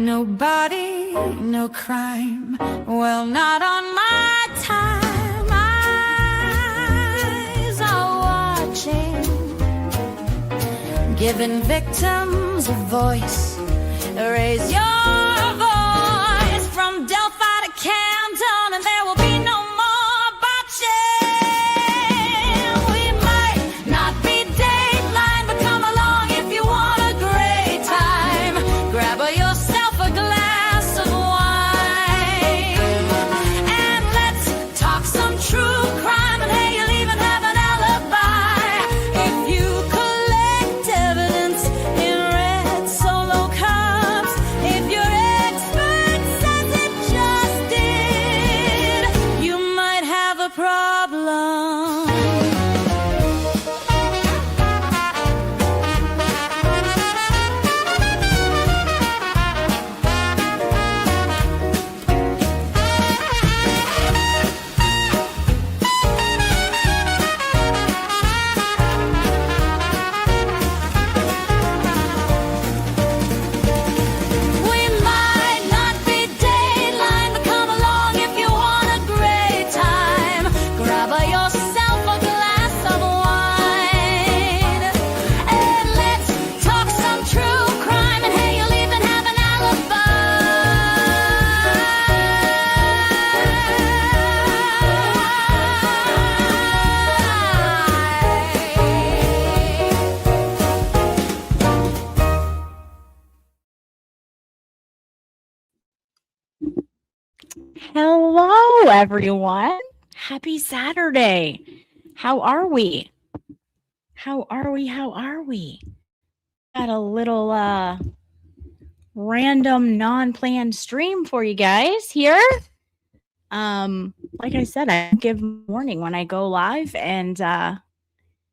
Nobody, no crime. Well, not on my time. Eyes are watching, giving victims a voice. Raise your voice from Delphi to Camden, and there will be no more botching. We might not be Dateline, but come along if you want a great time. Grab yourself a glass of wine, and let's talk some true crime. And hey, you'll even have an alibi if you collect evidence in red Solo cups. If your expert says it just did, you might have a problem. We might not be Dateline, but come along if you want a great time. Grab yourself a glass of wine, and let's talk some true crime. And hey, you'll even have an Hello, everyone. Happy Saturday. How are we? How are we? How are we? Got a little random non-planned stream for you guys here. Like I said, I give warning when I go live, and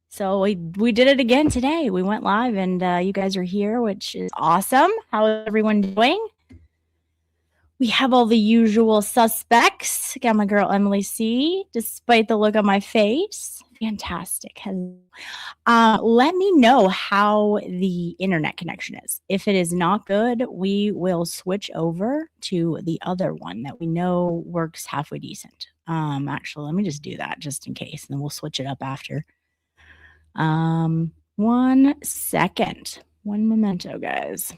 so we did it again today. We went live, and you guys are here, which is awesome. How is everyone doing? We have all the usual suspects. Got my girl Emily C. Despite the look on my face, fantastic. Hello. Let me know how the internet connection is. If it is not good, we will switch over to the other one that we know works halfway decent. Actually, let me just do that just in case, and then we'll switch it up after. 1 second. One memento, guys.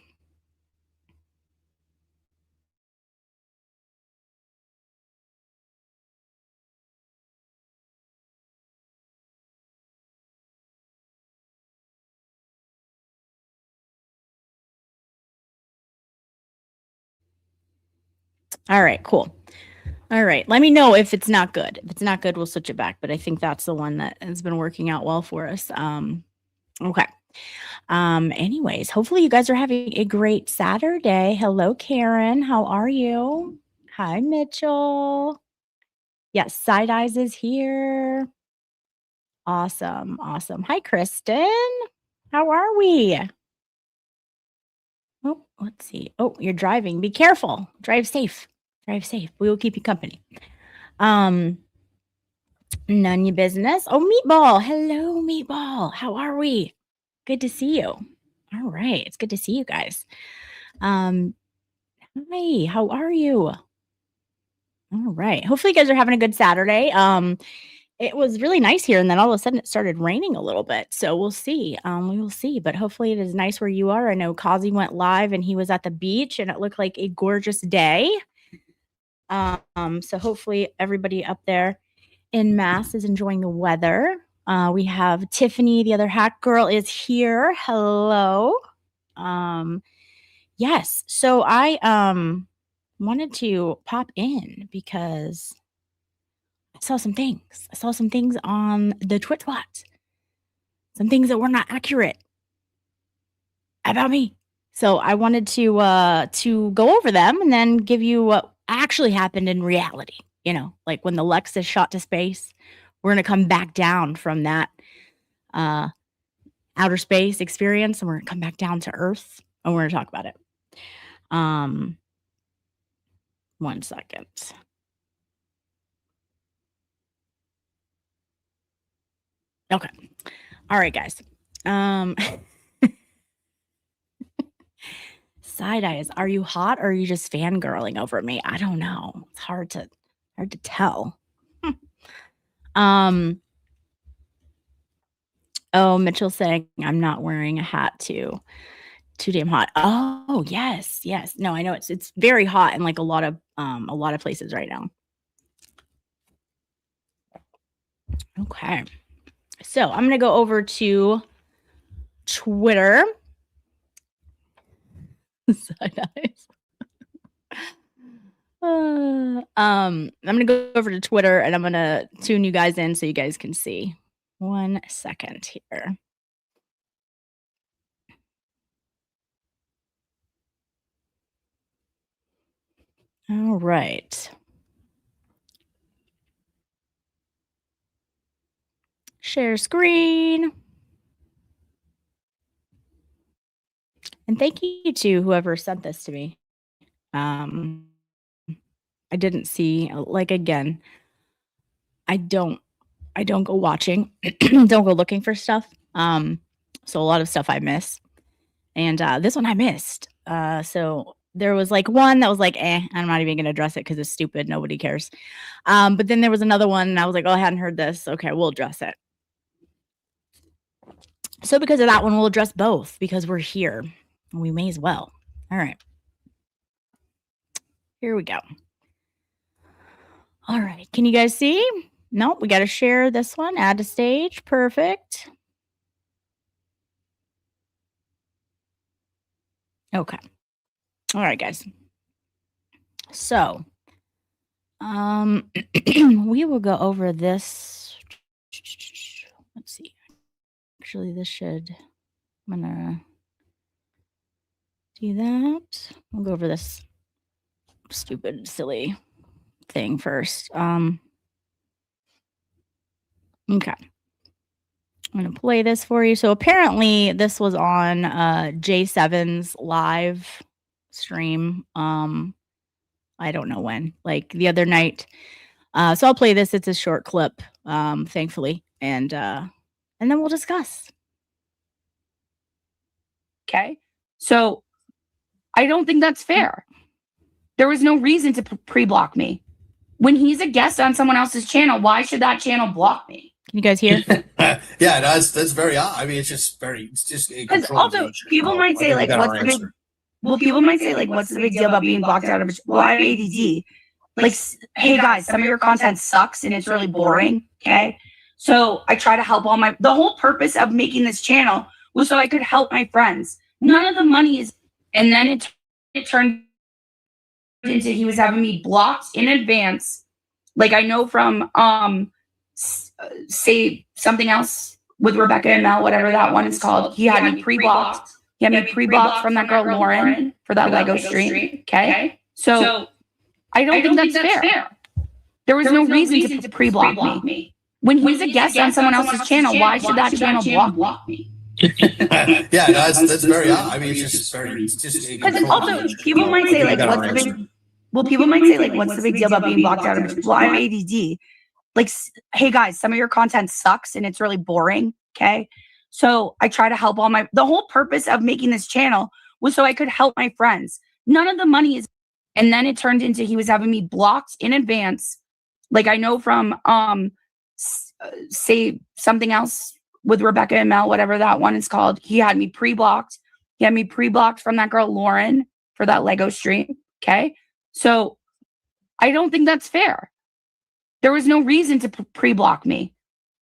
All right, cool. All right, let me know if it's not good. If it's not good, we'll switch it back. But I think that's the one that has been working out well for us. Okay. Anyways, hopefully you guys are having a great Saturday. Hello, Karen. How are you? Hi, Mitchell. Yes, Side Eyes is here. Awesome. Awesome. Hi, Kristen. How are we? Oh, let's see. Oh, you're driving. Be careful. Drive safe. Drive safe. We will keep you company. None your business. Oh, Meatball. Hello, Meatball. How are we? Good to see you. All right. It's good to see you guys. Hi. How are you? All right. Hopefully you guys are having a good Saturday. It was really nice here, and then all of a sudden it started raining a little bit. So we'll see. We will see. But hopefully it is nice where you are. I know Kazi went live and he was at the beach, and it looked like a gorgeous day. So hopefully everybody up there in Mass is enjoying the weather. We have Tiffany, the other hack girl, is here. Hello. Yes. So I wanted to pop in because I saw some things. I saw some things on the Twit Twat. Some things that were not accurate about me. So I wanted to go over them and then give you what actually happened in reality. You know, like when the Lexus shot to space, we're gonna come back down from that outer space experience, and we're gonna come back down to Earth, and we're gonna talk about it. 1 second. Okay. All right, guys. side eyes. Are you hot or are you just fangirling over me? I don't know. It's hard to tell. Oh, Mitchell saying I'm not wearing a hat too. Too damn hot. Oh, yes. No, I know it's very hot in like a lot of places right now. Okay. So I'm gonna go over to Twitter. Side eyes. I'm gonna go over to Twitter and I'm gonna tune you guys in so you guys can see. 1 second here. All right. Share screen. And thank you to whoever sent this to me. I didn't see, like, again, I don't go watching, don't go looking for stuff. So a lot of stuff I miss. And this one I missed. So there was like one that was like, I'm not even gonna address it because it's stupid. Nobody cares. But then there was another one and I was like, oh, I hadn't heard this. Okay, we'll address it. So because of that one, we'll address both because we're here. We may as well. All right. Here we go. All right. Can you guys see? Nope. We got to share this one. Add to stage. Perfect. Okay. All right, guys. So, we will go over this. Let's see. Actually, this should, I'm gonna do that. We'll go over this stupid, silly thing first. Okay. I'm going to play this for you. So apparently this was on J7's live stream. I don't know when, like the other night. So I'll play this. It's a short clip, thankfully. And then we'll discuss. Okay. So I don't think that's fair. There was no reason to pre-block me. When he's a guest on someone else's channel, why should that channel block me? Can you guys hear? Yeah, that's very odd. I mean, it's just because also people might say like, what's the big? Well, people might say like, what's the big deal about being blocked out of? Well, I have ADD. Like, hey guys, some of your content sucks and it's really boring. Okay, so I try to help all my. The whole purpose of making this channel was so I could help my friends. None of the money is, and then it turned into he was having me blocked in advance. Like I know from say something else with Rebecca and Mel, whatever that one is called. He had me pre-blocked. He had me pre-blocked from that girl Lauren for that Lego stream. Okay, so I don't think that's fair. There was no reason to pre-block me. When he's a guest on someone else's channel, why should that channel block me? Yeah, that's very odd. I mean, it's just because also people might say like, what's the big? Well, people might say like, what's the big deal about being blocked out of? Well, I have ADD. Like, hey guys, some of your content sucks and it's really boring. Okay, so I try to help all my. The whole purpose of making this channel was so I could help my friends. None of the money is, and then it turned into he was having me blocked in advance. Like I know from say something else with Rebecca and Mel, whatever that one is called. He had me pre-blocked. He had me pre-blocked from that girl Lauren for that Lego stream. Okay, so I don't think that's fair. There was no reason to pre-block me.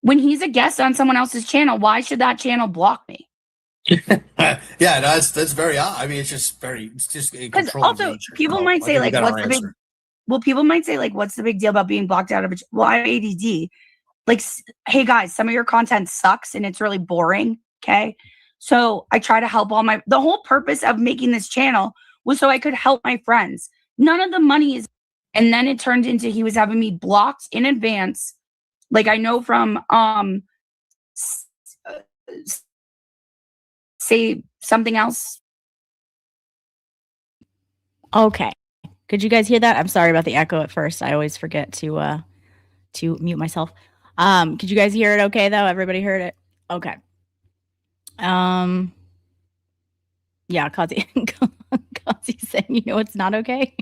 When he's a guest on someone else's channel, why should that channel block me? Yeah, that's very odd. I mean, it's just because also people might say like, what's the big? Well, people might say like, what's the big deal about being blocked out of? Well, I have ADD. Like, hey guys, some of your content sucks and it's really boring. Okay, so I try to help all my. The whole purpose of making this channel was so I could help my friends. None of the money is. And then it turned into he was having me blocked in advance. Like I know from say something else. Okay. Could you guys hear that? I'm sorry about the echo at first. I always forget to mute myself. Could you guys hear it okay though? Everybody heard it? Okay. Yeah, Kazi Kelsey's saying, you know, it's not okay.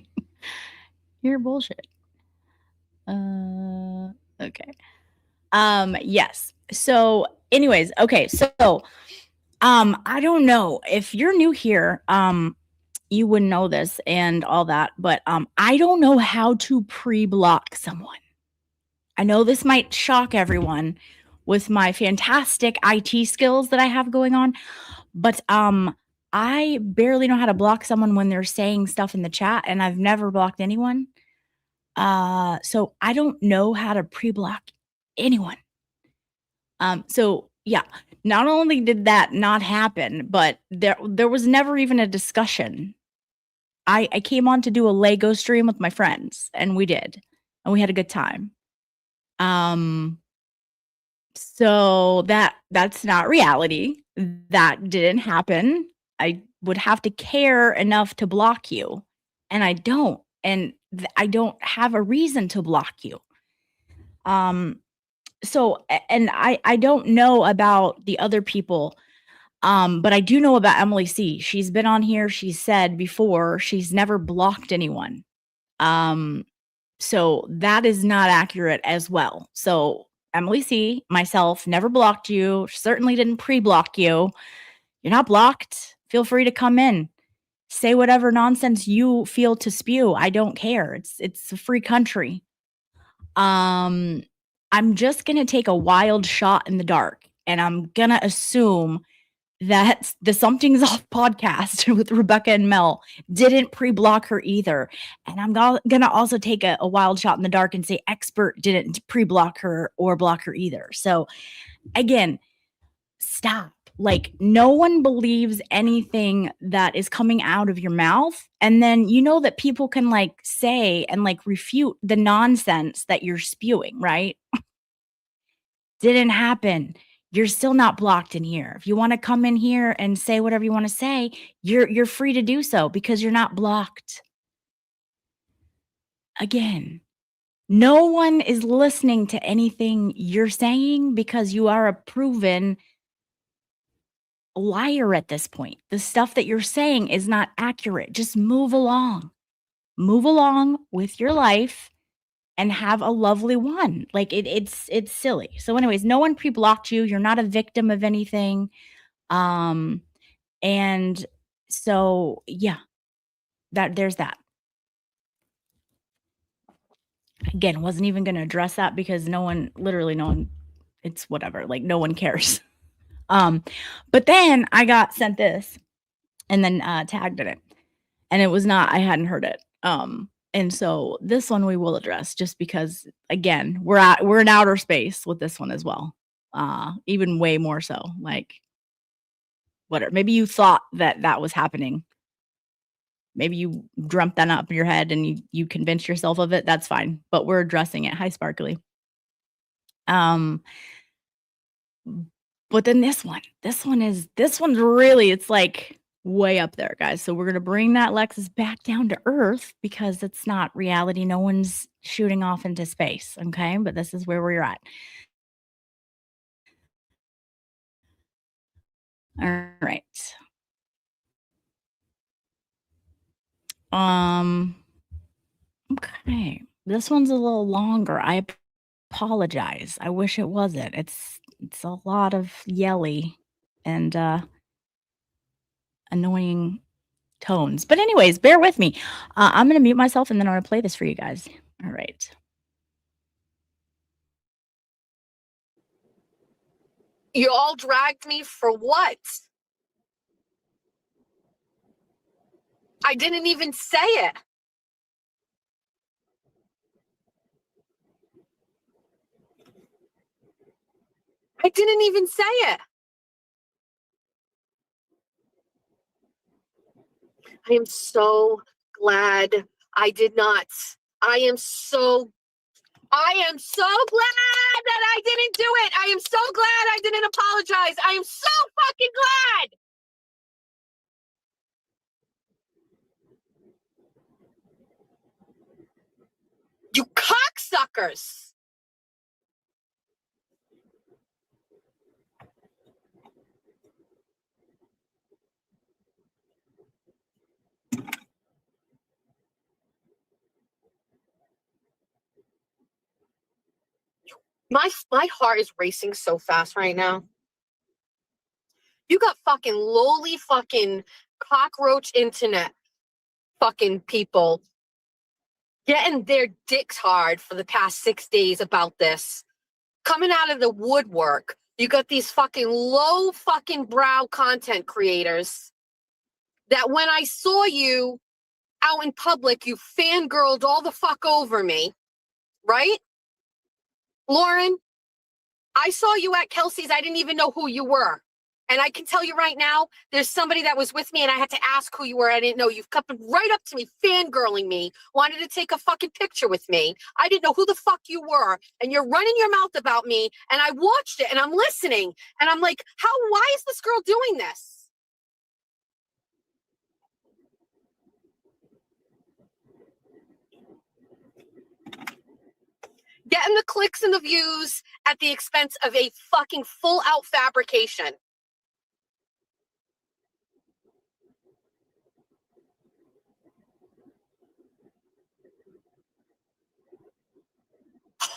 You're bullshit. Okay. Yes. So, anyways, okay. So, I don't know if you're new here. You wouldn't know this and all that, but I don't know how to pre-block someone. I know this might shock everyone with my fantastic IT skills that I have going on, but I barely know how to block someone when they're saying stuff in the chat, and I've never blocked anyone. So I don't know how to pre-block anyone. So yeah, not only did that not happen, but there was never even a discussion. I came on to do a Lego stream with my friends, and we did, and we had a good time. So that's not reality. That didn't happen. I would have to care enough to block you, and I don't. And I don't have a reason to block you. So and I don't know about the other people. But I do know about Emily C. She's been on here. She's said before she's never blocked anyone. So that is not accurate as well. So Emily C., myself, never blocked you. Certainly didn't pre-block you. You're not blocked. Feel free to come in. Say whatever nonsense you feel to spew. I don't care. It's a free country. I'm just gonna take a wild shot in the dark, and I'm gonna assume that the Something's Off podcast with Rebecca and Mel didn't pre-block her either. And I'm gonna also take a wild shot in the dark and say Expert didn't pre-block her or block her either. So again, stop. Like, no one believes anything that is coming out of your mouth. And then you know that people can like say and like refute the nonsense that you're spewing, right? Didn't happen. You're still not blocked in here. If you want to come in here and say whatever you want to say, you're free to do so because you're not blocked. Again, no one is listening to anything you're saying because you are a proven liar at this point. The stuff that you're saying is not accurate. Just move along. Move along with your life and have a lovely one. Like it's silly. So anyways, no one pre-blocked you. You're not a victim of anything. And so yeah, there's that. Again, wasn't even going to address that because no one, it's whatever. Like no one cares. But then I got sent this and then tagged in it. And it was not, I hadn't heard it. And so this one we will address just because again, we're in outer space with this one as well. Even way more so. Like whatever. Maybe you thought that was happening. Maybe you dreamt that up in your head and you convinced yourself of it. That's fine. But we're addressing it. Hi, Sparkly. But then this one's really, it's like way up there, guys. So we're going to bring that Lexus back down to earth because it's not reality. No one's shooting off into space. Okay. But this is where we're at. All right. Okay. This one's a little longer. I apologize. I wish it wasn't. It's a lot of yelly and annoying tones. But anyways, bear with me. I'm going to mute myself and then I'm going to play this for you guys. All right. You all dragged me for what? I didn't even say it. I didn't even say it. I am so glad I did not. I am so glad that I didn't do it. I am so glad I didn't apologize. I am so fucking glad. You cocksuckers. My heart is racing so fast right now. You got fucking lowly fucking cockroach internet fucking people getting their dicks hard for the past 6 days about this. Coming out of the woodwork. You got these fucking low fucking brow content creators that when I saw you out in public, you fangirled all the fuck over me, right? Lauren, I saw you at Kelsey's. I didn't even know who you were. And I can tell you right now, there's somebody that was with me and I had to ask who you were. I didn't know. You've come right up to me, fangirling me, wanted to take a fucking picture with me. I didn't know who the fuck you were. And you're running your mouth about me. And I watched it and I'm listening. And I'm like, why is this girl doing this? Getting the clicks and the views at the expense of a fucking full out fabrication.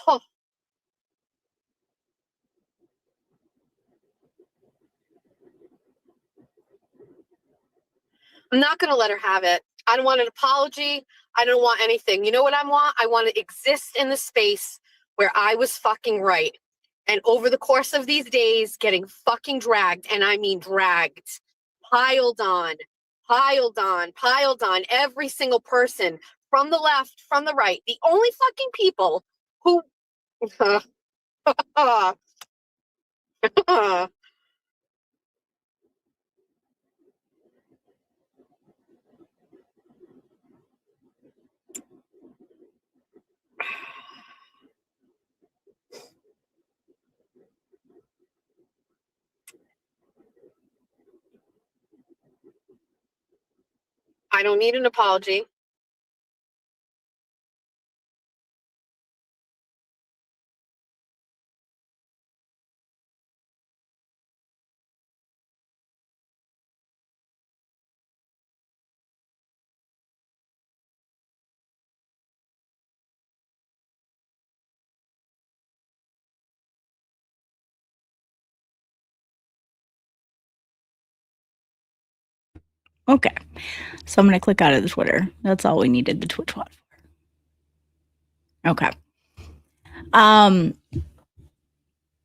Oh. I'm not going to let her have it. I don't want an apology. I don't want anything. You know what I want? I want to exist in the space where I was fucking right. And over the course of these days, getting fucking dragged, and I mean dragged, piled on, every single person from the left, from the right. The only fucking people who... I don't need an apology. Okay. So I'm going to click out of the Twitter. That's all we needed the Twitch one for. Okay.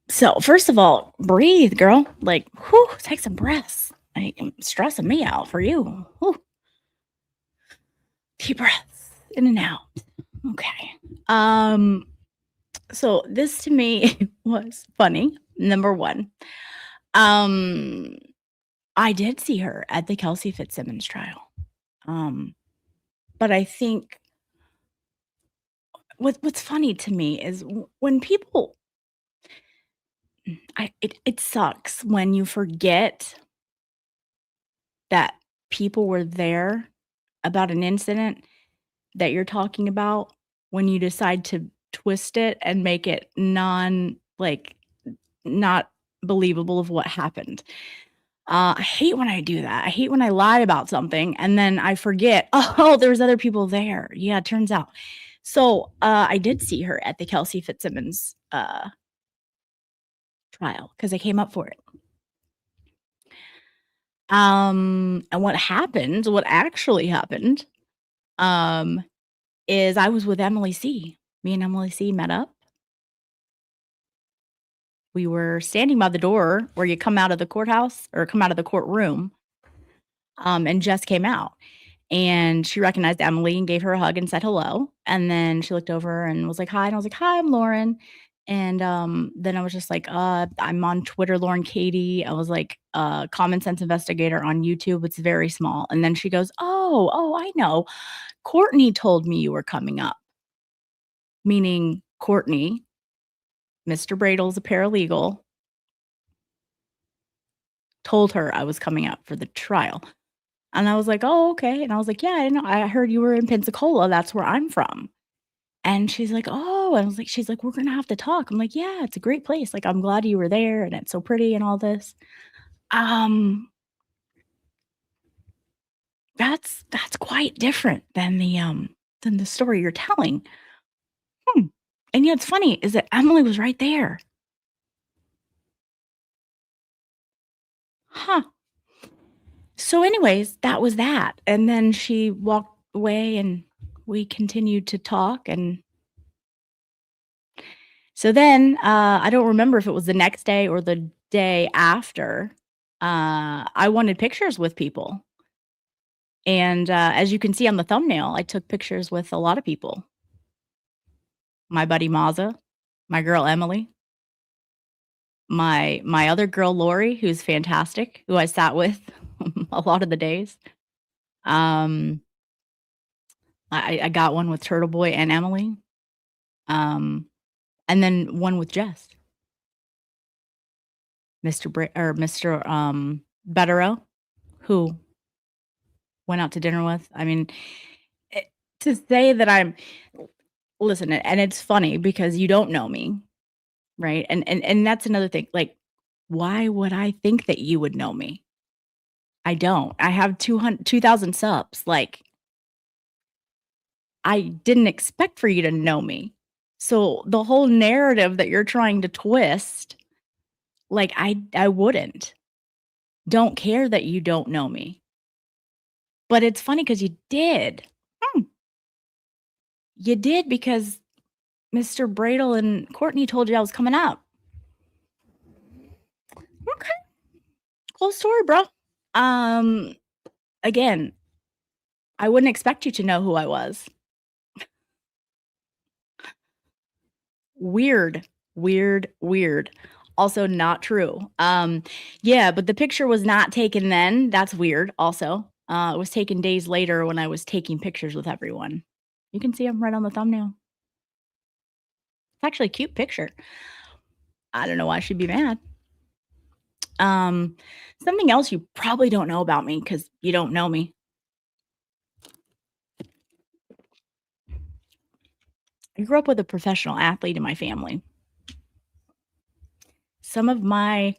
So first of all, breathe, girl. Like, whew, take some breaths. I'm stressing me out for you. Whew. Deep breaths in and out. Okay. So this to me was funny. Number one. I did see her at the Kelsey Fitzsimmons trial. But I think what's funny to me is when people it sucks when you forget that people were there about an incident that you're talking about when you decide to twist it and make it not believable of what happened. I hate when I do that. I hate when I lie about something and then I forget, oh, there was other people there. Yeah, it turns out. So I did see her at the Kelsey Fitzsimmons trial because I came up for it. And what actually happened, is I was with Emily C. Me and Emily C met up. We were standing by the door where you come out of the courthouse or come out of the courtroom. And Jess came out and she recognized Emily and gave her a hug and said hello. And then she looked over and was like, hi. And I was like, hi, I'm Lauren. And then I was just like, I'm on Twitter, Lauren Katie. I was like, Common Sense Investigator on YouTube. It's very small. And then she goes, oh, I know. Courtney told me you were coming up. Meaning Courtney, Mr. Bradle's a paralegal, told her I was coming up for the trial. And I was like, oh, okay. And I was like, yeah, I didn't know. I heard you were in Pensacola. That's where I'm from. And she's like, oh, and I was like, she's like, we're going to have to talk. I'm like, yeah, it's a great place. Like, I'm glad you were there and it's so pretty and all this. That's quite different than the story you're telling. And it's funny is that Emily was right there. Huh. So anyways, that was that. And then she walked away and we continued to talk. And so then I don't remember if it was the next day or the day after. I wanted pictures with people. And as you can see on the thumbnail, I took pictures with a lot of people. My buddy Maza, my girl Emily, my other girl Lori, who's fantastic, who I sat with a lot of the days. I got one with Turtle Boy and Emily. And then one with Jess. Mr. Betterow, who went out to dinner with. I mean, to say that listen, and it's funny because you don't know me, right? And that's another thing. Like, why would I think that you would know me? I don't. I have 2,000 subs. Like, I didn't expect for you to know me. So the whole narrative that you're trying to twist, like, I wouldn't. Don't care that you don't know me. But it's funny because you did. You did because Mr. Bradle and Courtney told you I was coming up. Okay. Cool story, bro. Again, I wouldn't expect you to know who I was. Weird. Also not true. Yeah, but the picture was not taken then. That's weird also. It was taken days later when I was taking pictures with everyone. You can see them right on the thumbnail. It's actually a cute picture. I don't know why she'd be mad. Something else you probably don't know about me because you don't know me. I grew up with a professional athlete in my family. Some of my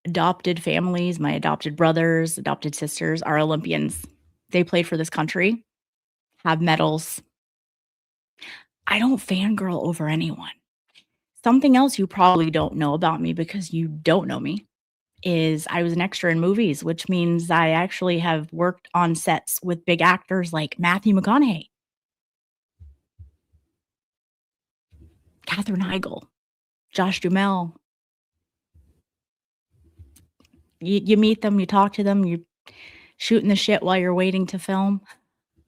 adopted families, my adopted brothers, adopted sisters are Olympians. They played for this country, have medals. I don't fangirl over anyone. Something else you probably don't know about me because you don't know me is I was an extra in movies, which means I actually have worked on sets with big actors like Matthew McConaughey, Katherine Heigl, Josh Duhamel. You meet them, you talk to them, you're shooting the shit while you're waiting to film.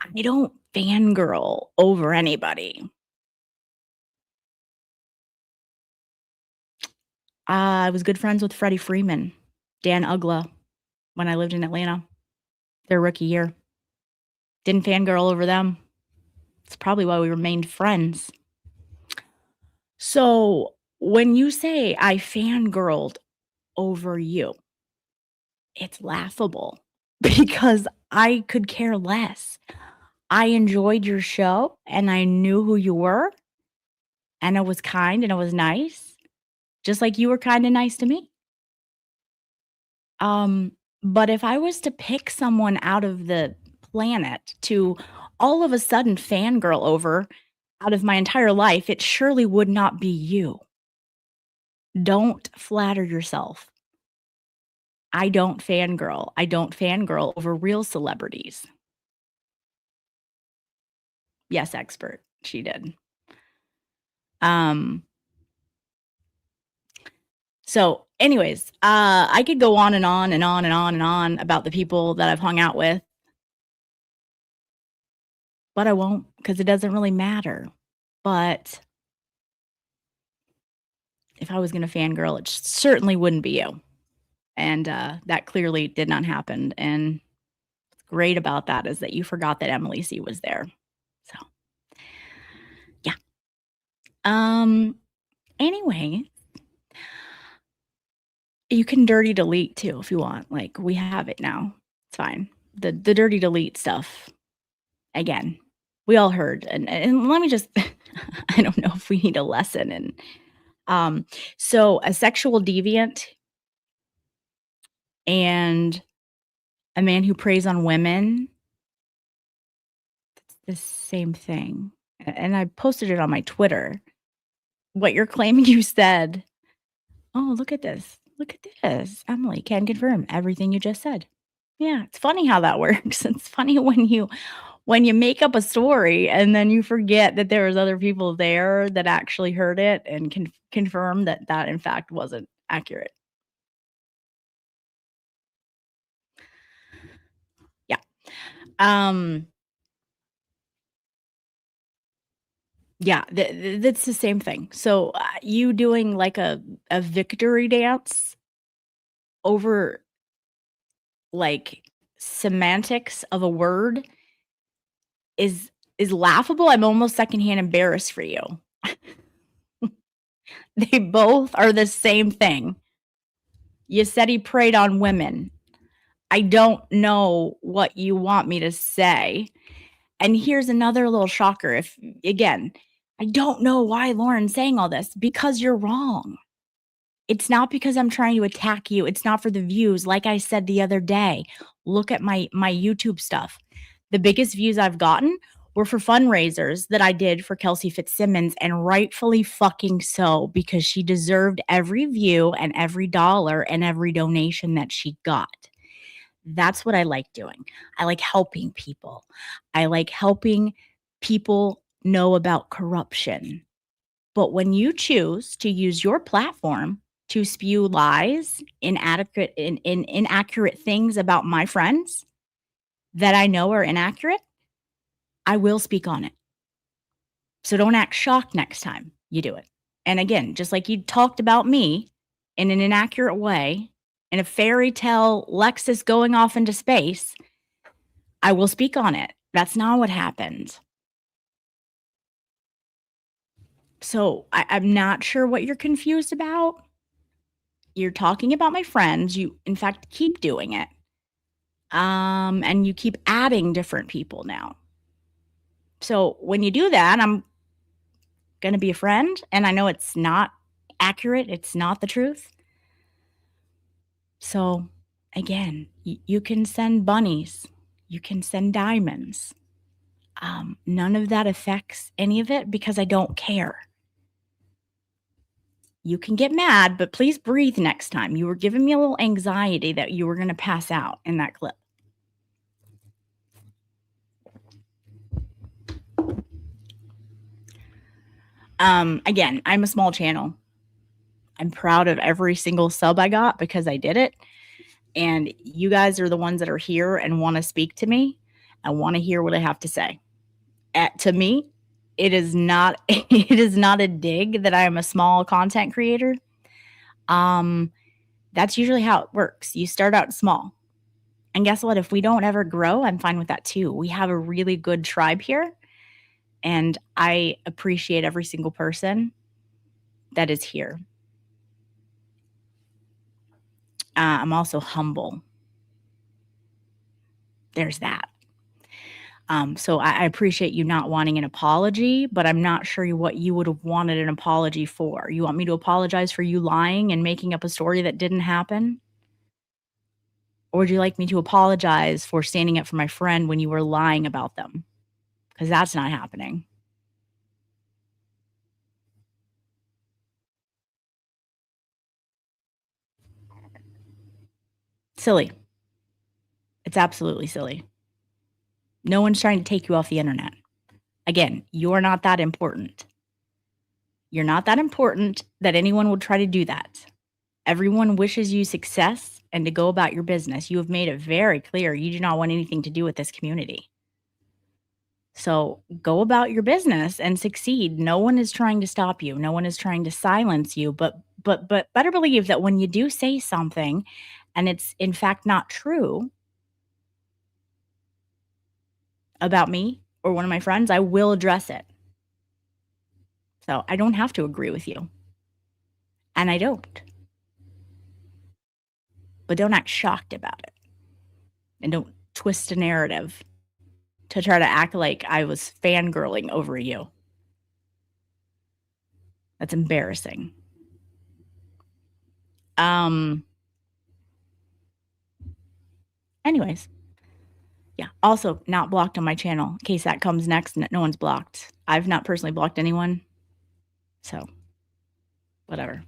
I don't fangirl over anybody. I was good friends with Freddie Freeman, Dan Ugla, when I lived in Atlanta, their rookie year. Didn't fangirl over them. It's probably why we remained friends. So when you say I fangirled over you, it's laughable because I could care less. I enjoyed your show and I knew who you were and I was kind and I was nice, just like you were kind and nice to me. But if I was to pick someone out of the planet to all of a sudden fangirl over out of my entire life, it surely would not be you. Don't flatter yourself. I don't fangirl. I don't fangirl over real celebrities. Yes, expert. She did. So anyways, I could go on and on and on and on and on about the people that I've hung out with, but I won't because it doesn't really matter. But if I was going to fangirl, it certainly wouldn't be you. And that clearly did not happen. And what's great about that is that you forgot that Emily C was there. So, yeah. Anyway, you can dirty delete too if you want. Like, we have it now. It's fine. The dirty delete stuff. Again, we all heard. And let me just, I don't know if we need a lesson. And so a sexual deviant and a man who preys on women, it's the same thing. and I posted it on my Twitter. What you're claiming you said. Oh, look at this. Look at this. Emily can confirm everything you just said. Yeah, it's funny how that works. It's funny when you make up a story and then you forget that there was other people there that actually heard it and can confirm that that in fact wasn't accurate. Yeah. Yeah, that's the same thing. So, you doing like a victory dance over like semantics of a word is laughable. I'm almost secondhand embarrassed for you. They both are the same thing. You said he preyed on women. I don't know what you want me to say. And here's another little shocker. If again, I don't know why Lauren's saying all this because you're wrong. It's not because I'm trying to attack you. It's not for the views. Like I said the other day, look at my YouTube stuff. The biggest views I've gotten were for fundraisers that I did for Kelsey Fitzsimmons, and rightfully fucking so, because she deserved every view and every dollar and every donation that she got. That's what I like doing. I like helping people. I like helping people know about corruption. But when you choose to use your platform to spew lies, inaccurate things about my friends that I know are inaccurate, I will speak on it. So don't act shocked next time you do it. And again, just like you talked about me in an inaccurate way, in a fairy tale Lexus going off into space, I will speak on it. That's not what happened. So I'm not sure what you're confused about. You're talking about my friends. You, in fact, keep doing it. And you keep adding different people now. So when you do that, I'm going to be a friend. And I know it's not accurate. It's not the truth. So again, you can send bunnies. You can send diamonds. None of that affects any of it because I don't care. You can get mad, but please breathe next time. You were giving me a little anxiety that you were going to pass out in that clip. Again, I'm a small channel. I'm proud of every single sub I got because I did it. And you guys are the ones that are here and want to speak to me and want to hear what I have to say. To me, it is not a dig that I am a small content creator. That's usually how it works. You start out small. And guess what? If we don't ever grow, I'm fine with that too. We have a really good tribe here. And I appreciate every single person that is here. I'm also humble. There's that. So I appreciate you not wanting an apology, but I'm not sure what you would have wanted an apology for. You want me to apologize for you lying and making up a story that didn't happen? Or would you like me to apologize for standing up for my friend when you were lying about them? Because that's not happening. Silly. It's absolutely silly. No one's trying to take you off the internet. Again, you're not that important. You're not that important that anyone would try to do that. Everyone wishes you success and to go about your business. You have made it very clear you do not want anything to do with this community. So go about your business and succeed. No one is trying to stop you. No one is trying to silence you. But better believe that when you do say something and it's in fact not true about me or one of my friends, I will address it. So I don't have to agree with you. And I don't. But don't act shocked about it. And don't twist a narrative to try to act like I was fangirling over you. That's embarrassing. Anyways, Yeah. Also, not blocked on my channel in case that comes next. No one's blocked. I've not personally blocked anyone. So, whatever.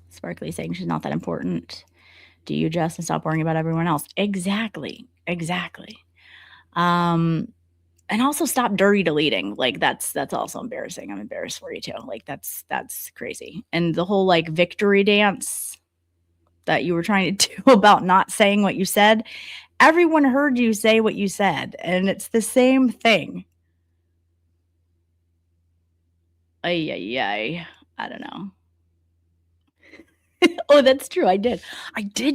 Sparkly saying she's not that important. Do you, Jess, and stop worrying about everyone else? Exactly. And also stop dirty deleting. Like that's also embarrassing. I'm embarrassed for you too. Like that's crazy. And the whole like victory dance that you were trying to do about not saying what you said, everyone heard you say what you said, and it's the same thing. I don't know. Oh, that's true. I did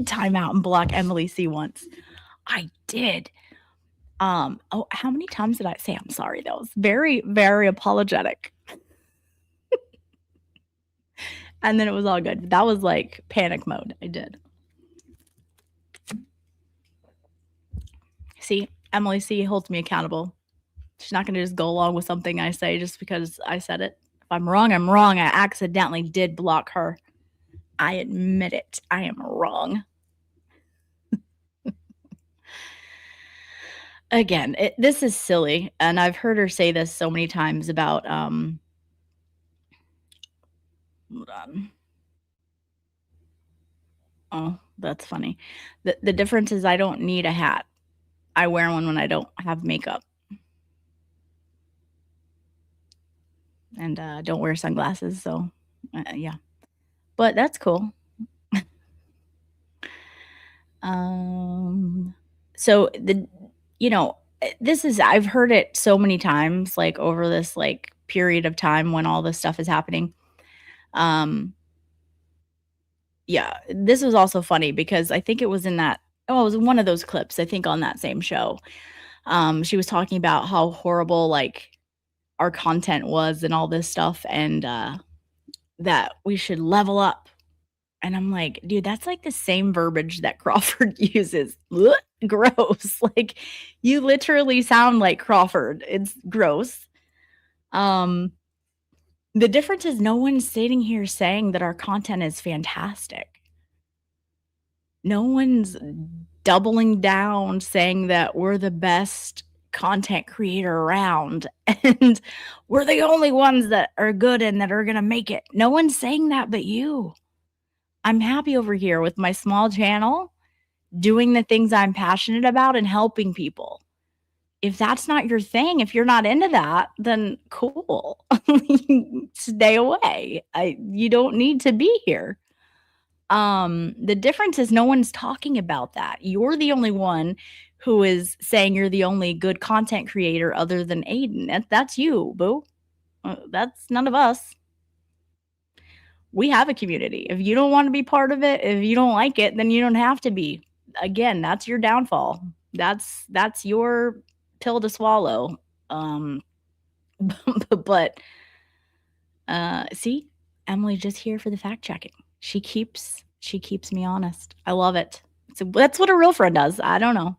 time out and block Emily C once. I did. Oh, how many times did I say I'm sorry? That was very, very apologetic. And then it was all good. That was like panic mode. I did. See, Emily C holds me accountable. She's not going to just go along with something I say just because I said it. If I'm wrong, I'm wrong. I accidentally did block her. I admit it. I am wrong. Again, this is silly, and I've heard her say this so many times about hold on. Oh, that's funny. The difference is I don't need a hat. I wear one when I don't have makeup. And don't wear sunglasses, so yeah. But that's cool. So this is, I've heard it so many times, like over this like period of time when all this stuff is happening. Yeah, this was also funny because I think it was in that, it was one of those clips, I think on that same show. She was talking about how horrible like our content was and all this stuff, and that we should level up. And I'm like, dude, that's like the same verbiage that Crawford uses. Ugh, gross. Like you literally sound like Crawford. It's gross. The difference is no one's sitting here saying that our content is fantastic. No one's doubling down saying that we're the best content creator around and we're the only ones that are good and that are going to make it. No one's saying that but you. I'm happy over here with my small channel, doing the things I'm passionate about and helping people. If that's not your thing, if you're not into that, then cool. Stay away. You don't need to be here. The difference is no one's talking about that. You're the only one who is saying you're the only good content creator other than Aiden. That's you, boo. That's none of us. We have a community. If you don't want to be part of it, if you don't like it, then you don't have to be. Again, that's your downfall. That's your pill to swallow. But see, Emily's just here for the fact checking. She keeps me honest. I love it. So that's what a real friend does. I don't know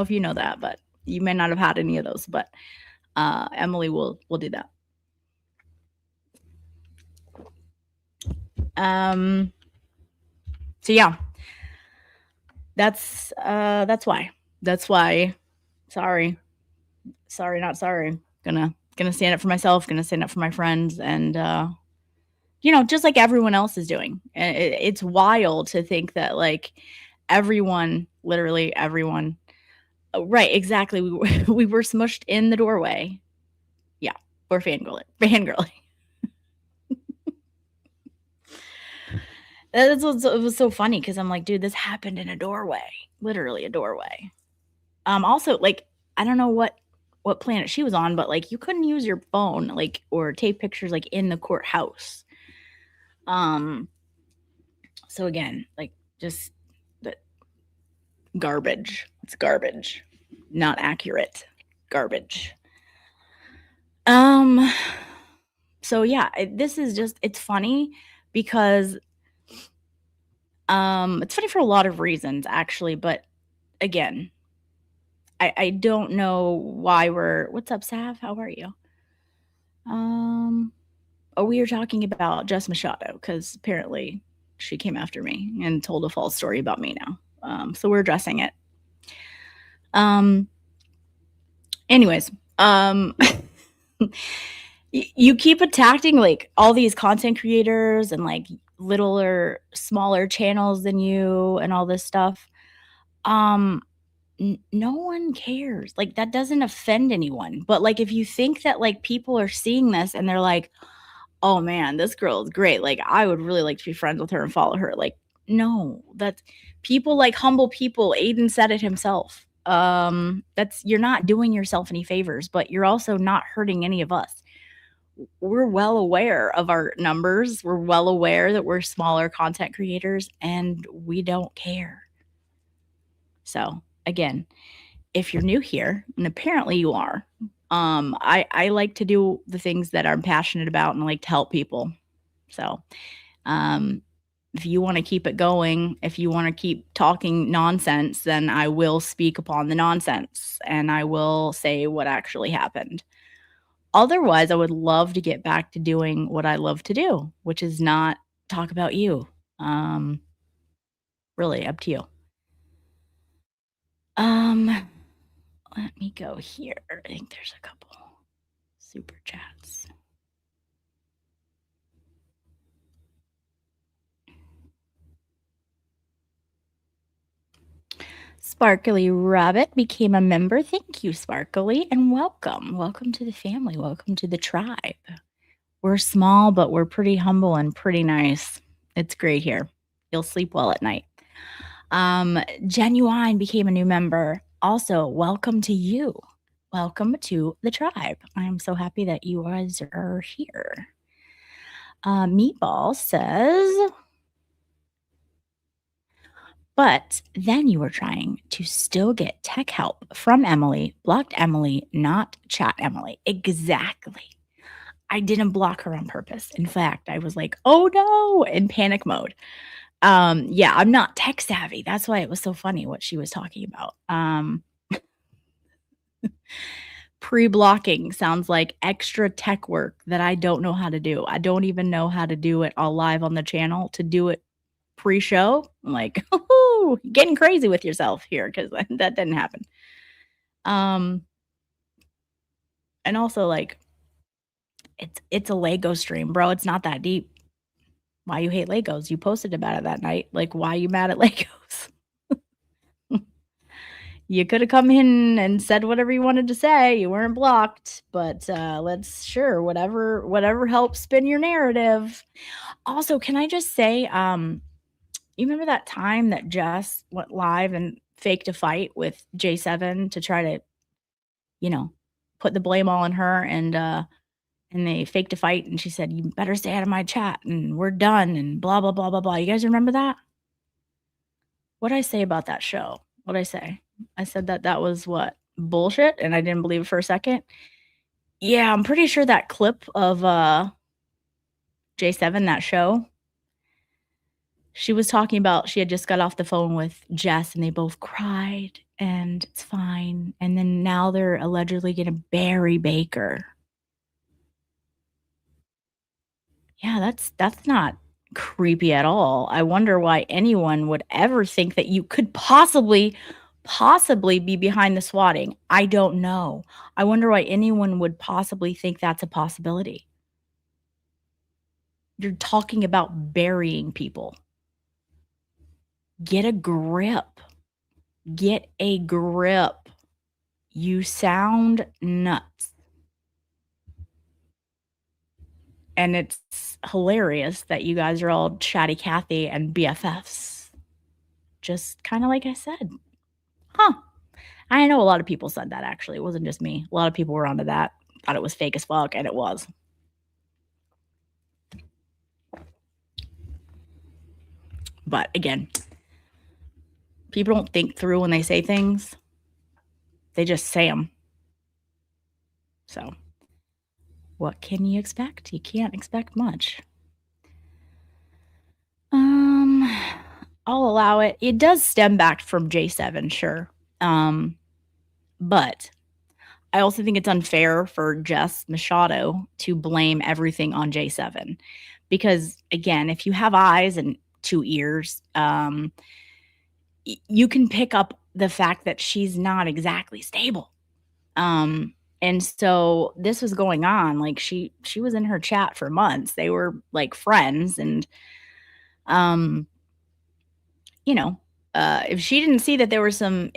if you know that, but you may not have had any of those, but Emily will do that. So yeah, that's why. Sorry, not sorry. Gonna stand up for myself, gonna stand up for my friends, and just like everyone else is doing. It's wild to think that like everyone, literally everyone, right, exactly, we were smushed in the doorway. Yeah, we're fangirling. It was so funny because I'm like, dude, this happened in a doorway, literally a doorway. Also, like, I don't know what planet she was on, but like, you couldn't use your phone, like, or take pictures like in the courthouse. So again, like, just the garbage. It's garbage, not accurate garbage. So yeah, this is just, it's funny because it's funny for a lot of reasons actually, but again, I don't know why what's up, Sav? How are you? We were talking about Jess Machado because apparently she came after me and told a false story about me now. So we're addressing it. Anyways, you keep attacking like all these content creators and like littler, smaller channels than you and all this stuff. No one cares. Like that doesn't offend anyone. But like if you think that like people are seeing this and they're like, oh man, this girl is great. Like I would really like to be friends with her and follow her. Like, no, that's people like humble people. Aiden said it himself. That's you're not doing yourself any favors, but you're also not hurting any of us. We're well aware of our numbers. We're well aware that we're smaller content creators and we don't care. So again, if you're new here, and apparently you are, I like to do the things that I'm passionate about and like to help people. So if you want to keep it going, if you want to keep talking nonsense, then I will speak upon the nonsense and I will say what actually happened. Otherwise, I would love to get back to doing what I love to do, which is not talk about you. Really up to you. Let me go here. I think there's a couple super chats. Sparkly Rabbit became a member. Thank you, Sparkly, and welcome. Welcome to the family. Welcome to the tribe. We're small, but we're pretty humble and pretty nice. It's great here. You'll sleep well at night. Genuine became a new member. Also, welcome to you. Welcome to the tribe. I am so happy that you guys are here. Meatball says, but then you were trying to still get tech help from Emily, blocked Emily, not chat Emily. Exactly. I didn't block her on purpose. In fact, I was like, oh no, in panic mode. Yeah, I'm not tech savvy. That's why it was so funny what she was talking about. Pre-blocking sounds like extra tech work that I don't know how to do. I don't even know how to do it all live on the channel. To do it pre-show, I'm like, oh, getting crazy with yourself here because that didn't happen. And also like it's a Lego stream, bro. It's not that deep. Why you hate Legos? You posted about it that night. Like, why are you mad at Legos? You could have come in and said whatever you wanted to say. You weren't blocked, but let's whatever helps spin your narrative. Also, can I just say, you remember that time that Jess went live and faked a fight with J7 to try to, put the blame all on her and they faked a fight and she said, you better stay out of my chat and we're done and blah, blah, blah, blah, blah. You guys remember that? What did I say about that show? What did I say? I said that was what? Bullshit, and I didn't believe it for a second. Yeah, I'm pretty sure that clip of J7, that show, she was talking about she had just got off the phone with Jess and they both cried and it's fine. And then now they're allegedly going to bury Baker. Yeah, that's not creepy at all. I wonder why anyone would ever think that you could possibly be behind the swatting. I don't know. I wonder why anyone would possibly think that's a possibility. You're talking about burying people. Get a grip. Get a grip. You sound nuts. And it's hilarious that you guys are all chatty Cathy and BFFs. Just kind of like I said. Huh. I know a lot of people said that, actually. It wasn't just me. A lot of people were onto that. Thought it was fake as fuck, and it was. But again, people don't think through when they say things. They just say them. So, what can you expect? You can't expect much. I'll allow it. It does stem back from J7, sure. But I also think it's unfair for Jess Machado to blame everything on J7. Because, again, if you have eyes and 2 ears, you can pick up the fact that she's not exactly stable. And so this was going on, like she was in her chat for months. They were like friends, and you know, if she didn't see that there were some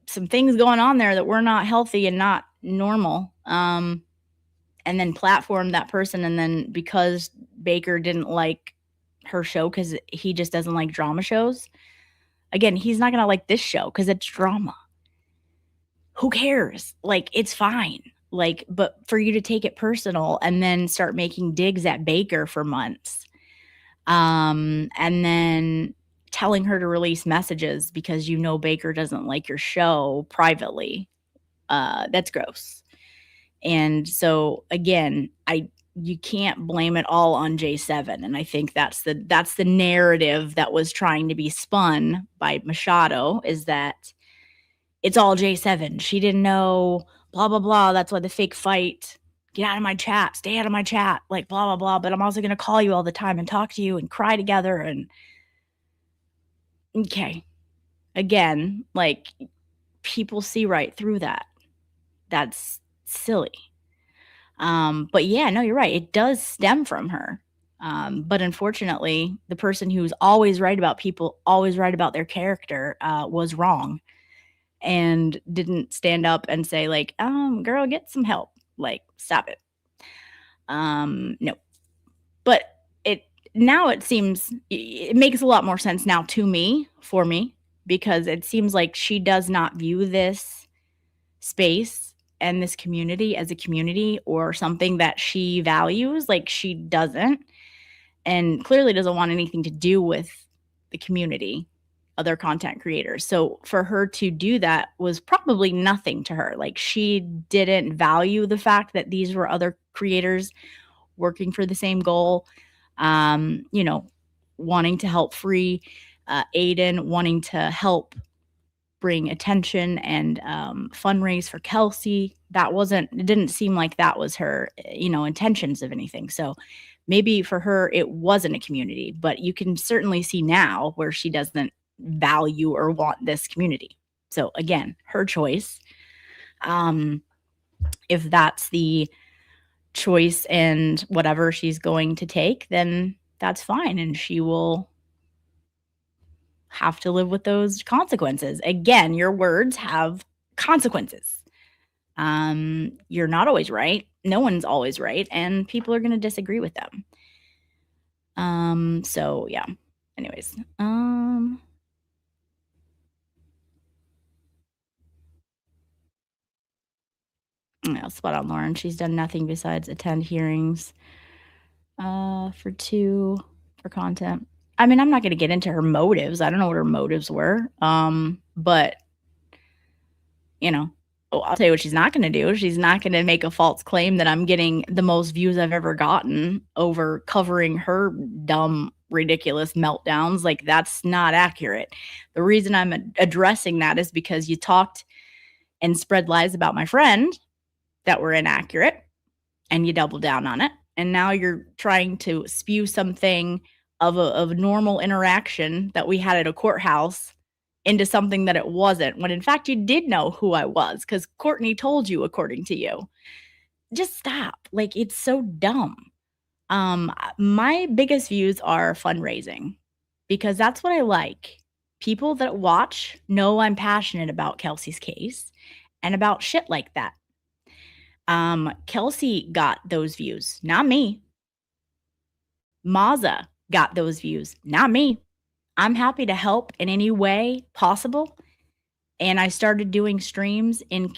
things going on there that were not healthy and not normal, and then platform that person, and then because Baker didn't like her show because he just doesn't like drama shows, again, he's not gonna like this show because it's drama. Who cares? Like, it's fine. Like, but for you to take it personal and then start making digs at Baker for months, and then telling her to release messages because you know Baker doesn't like your show privately, that's gross. And so again, you can't blame it all on J7, and I think that's the narrative that was trying to be spun by Machado, is that it's all J7. She didn't know, blah, blah, blah. That's why the fake fight. Get out of my chat. Stay out of my chat. Like, blah, blah, blah. But I'm also going to call you all the time and talk to you and cry together. And okay. Again, like, people see right through that. That's silly. But yeah, no, you're right. It does stem from her. But unfortunately, the person who's always right about people, always right about their character, was wrong. And didn't stand up and say, like, girl, get some help. Like, stop it. No. But now it seems, it makes a lot more sense now for me, because it seems like she does not view this space and this community as a community or something that she values. Like, she doesn't, and clearly doesn't want anything to do with the community, other content creators. So for her to do that was probably nothing to her. Like, she didn't value the fact that these were other creators working for the same goal, wanting to help free Aiden, wanting to help bring attention and fundraise for Kelsey. It didn't seem like that was her, intentions of anything. So maybe for her, it wasn't a community, but you can certainly see now where she doesn't value or want this community. So again, her choice. If that's the choice and whatever she's going to take, then that's fine, and she will have to live with those consequences. Again, your words have consequences. You're not always right. No one's always right, and people are going to disagree with them. So yeah. Anyways, spot on, Lauren. She's done nothing besides attend hearings for content. I mean, I'm not going to get into her motives. I don't know what her motives were. But I'll tell you what she's not going to do. She's not going to make a false claim that I'm getting the most views I've ever gotten over covering her dumb, ridiculous meltdowns. Like, that's not accurate. The reason I'm addressing that is because you talked and spread lies about my friend that were inaccurate, and you doubled down on it. And now you're trying to spew something of a normal interaction that we had at a courthouse into something that it wasn't, when in fact you did know who I was because Courtney told you, according to you. Just stop. Like, it's so dumb. My biggest views are fundraising, because that's what I like. People that watch know I'm passionate about Kelsey's case and about shit like that. Kelsey got those views, not me. Maza got those views, not me. I'm happy to help in any way possible. And I started doing streams in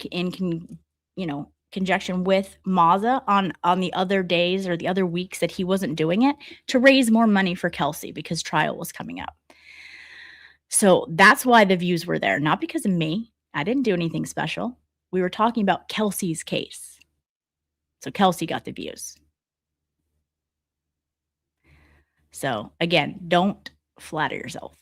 conjunction with Maza on the other days or the other weeks that he wasn't doing it, to raise more money for Kelsey because trial was coming up. So that's why the views were there, not because of me. I didn't do anything special. We were talking about Kelsey's case. So Kelsey got the views. So again, don't flatter yourself.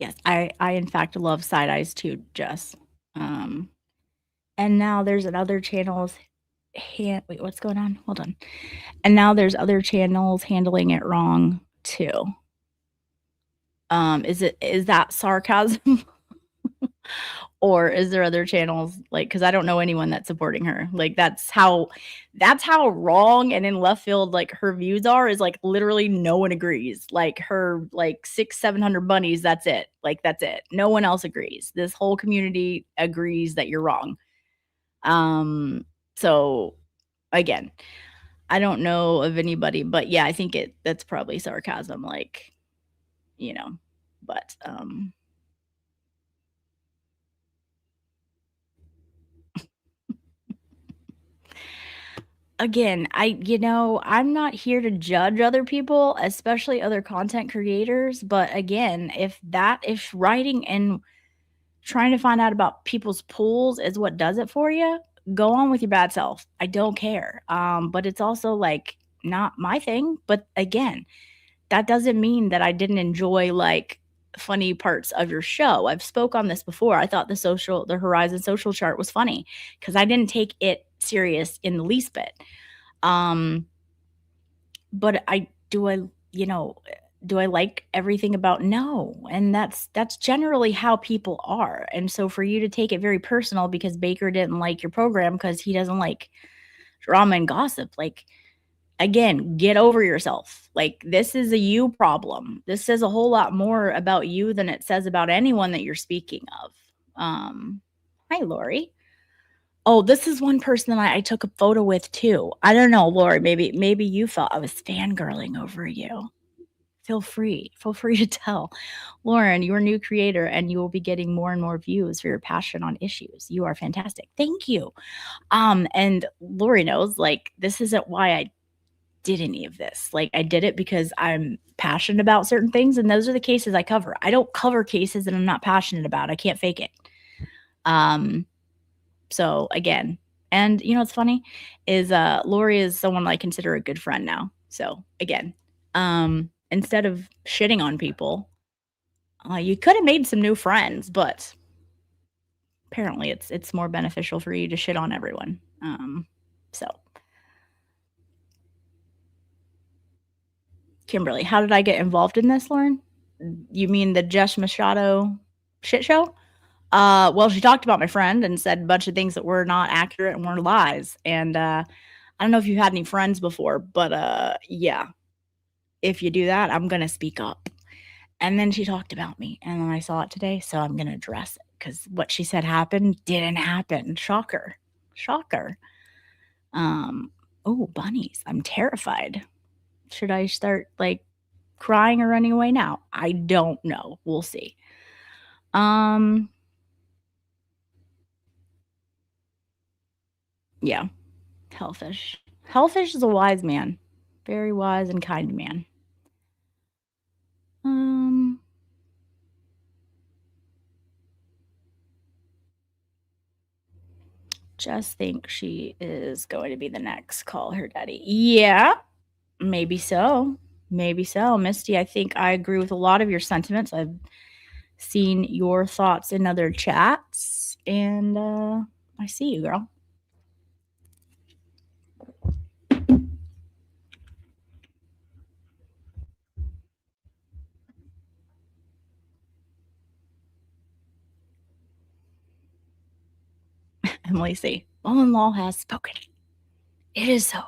Yes, I in fact love Side Eyes too, Jess. And now there's another channels wait, what's going on? Hold on. And now there's other channels handling it wrong too. Is that sarcasm? Or is there other channels, like, because I don't know anyone that's supporting her. Like, that's how wrong and in left field like her views are, is like literally no one agrees. Like her like 600-700 bunnies, that's it. Like, that's it. No one else agrees. This whole community agrees that you're wrong. So again, I don't know of anybody, but yeah, I think that's probably sarcasm, like, but again, I'm not here to judge other people, especially other content creators. But again, if writing and trying to find out about people's pools is what does it for you, go on with your bad self. I don't care. But it's also like not my thing. But again, that doesn't mean that I didn't enjoy like funny parts of your show. I've spoke on this before. I thought the Horizon social chart was funny because I didn't take it serious in the least bit. But do I like everything about? No. And that's generally how people are. And so for you to take it very personal because Baker didn't like your program because he doesn't like drama and gossip, like, again, get over yourself. Like, this is a you problem. This says a whole lot more about you than it says about anyone that you're speaking of. Hi, Lori. Oh, this is one person that I took a photo with too. I don't know, Lori, maybe you felt I was fangirling over you. Feel free to tell. Lauren, you're a new creator and you will be getting more and more views for your passion on issues. You are fantastic. Thank you. And Lori knows, like, this isn't why I did any of this. Like, I did it because I'm passionate about certain things, and those are the cases I cover. I don't cover cases that I'm not passionate about. I can't fake it. So again, and what's funny is Lori is someone I consider a good friend now. So again, instead of shitting on people, you could have made some new friends, but apparently it's more beneficial for you to shit on everyone. So Kimberly, how did I get involved in this, Lauren? You mean the Jess Machado shit show? Well, she talked about my friend and said a bunch of things that were not accurate and were lies. And I don't know if you had any friends before, but yeah, if you do that, I'm going to speak up. And then she talked about me, and then I saw it today, so I'm going to address it because what she said didn't happen. Shocker. Oh, bunnies. I'm terrified. Should I start like crying or running away now? I don't know. We'll see. Yeah. Hellfish. Hellfish is a wise man. Very wise and kind man. Just think she is going to be the next. Call her daddy. Yeah. Maybe so. Misty, I think I agree with a lot of your sentiments. I've seen your thoughts in other chats, and I see you, girl. Emily C. Mullen-Law has spoken. It is so.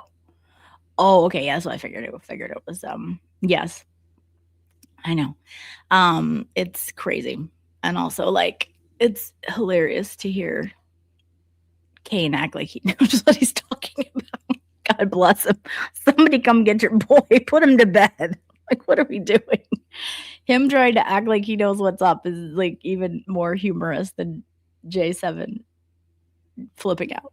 Oh, okay. Yeah, that's what I figured it was. Yes. I know. It's crazy. And also, like, it's hilarious to hear Kane act like he knows what he's talking about. God bless him. Somebody come get your boy. Put him to bed. Like, what are we doing? Him trying to act like he knows what's up is like even more humorous than J7 flipping out.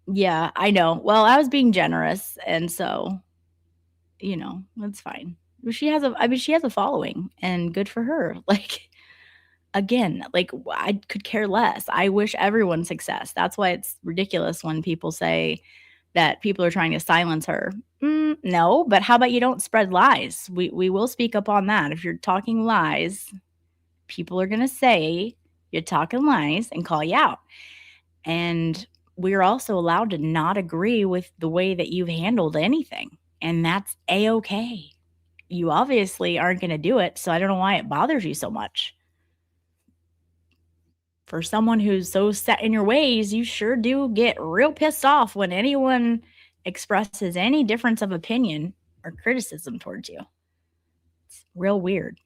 Yeah, I know. Well, I was being generous, and so that's fine. She has a following, and good for her. Like, again, like, I could care less. I wish everyone success. That's why it's ridiculous when people say that people are trying to silence her. No, but how about you don't spread lies? We will speak up on that. If you're talking lies, people are going to say you're talking lies and call you out. And we're also allowed to not agree with the way that you've handled anything, and that's a-okay. You obviously aren't going to do it, so I don't know why it bothers you so much. For someone who's so set in your ways, you sure do get real pissed off when anyone expresses any difference of opinion or criticism towards you. It's real weird.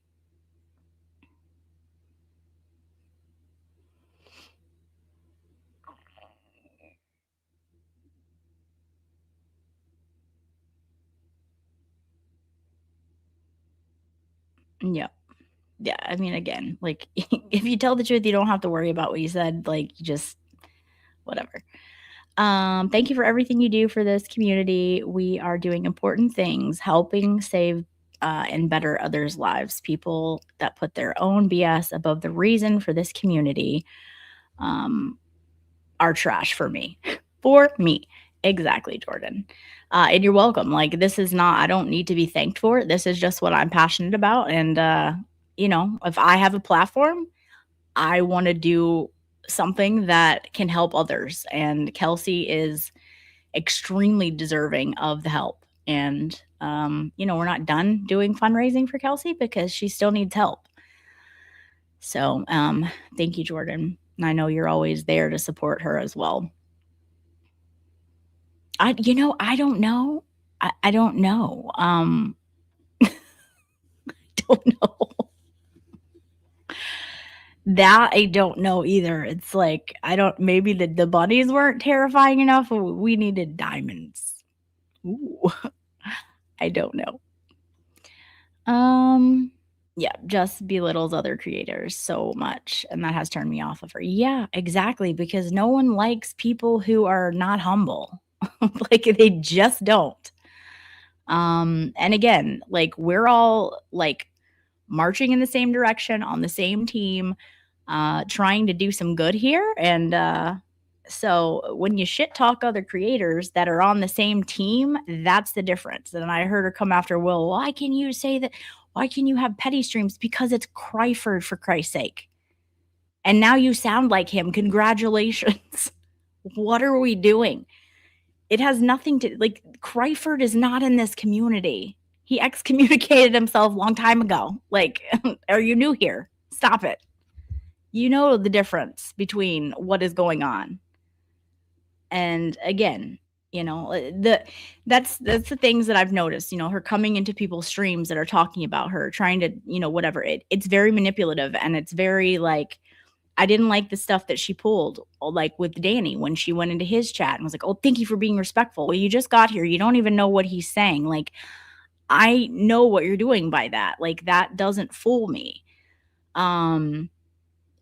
Yeah. Yeah, I mean, again, like, if you tell the truth, you don't have to worry about what you said. Like, you just whatever. Thank you for everything you do for this community. We are doing important things, helping save and better others' lives. People that put their own BS above the reason for this community are trash for me. For me. Exactly, Jordan. And you're welcome. Like, this is not, I don't need to be thanked for it. This is just what I'm passionate about. And, you know, if I have a platform, I want to do something that can help others. And Kelsey is extremely deserving of the help. And, you know, we're not done doing fundraising for Kelsey because she still needs help. So thank you, Jordan. And I know you're always there to support her as well. I don't know. I don't know. I don't know. That I don't know either. It's like, maybe the bunnies weren't terrifying enough. We needed diamonds. Ooh. I don't know. Yeah, just belittles other creators so much, and that has turned me off of her. Yeah, exactly, because no one likes people who are not humble. Like, they just don't. And again, like, we're all like marching in the same direction on the same team, trying to do some good here. And so when you shit talk other creators that are on the same team, that's the difference. And I heard her come after Will. Why can you say that? Why can you have petty streams? Because it's Cryford, for Christ's sake. And now you sound like him. Congratulations. What are we doing? It has nothing to, like, Cryford is not in this community. He excommunicated himself a long time ago. Like, are you new here? Stop it. You know the difference between what is going on. And again, you know, that's the things that I've noticed, you know, her coming into people's streams that are talking about her, trying to, you know, whatever. It's very manipulative, and it's very like, I didn't like the stuff that she pulled, like with Danny when she went into his chat and was like, oh, thank you for being respectful. Well, you just got here. You don't even know what he's saying. Like, I know what you're doing by that. Like, that doesn't fool me. And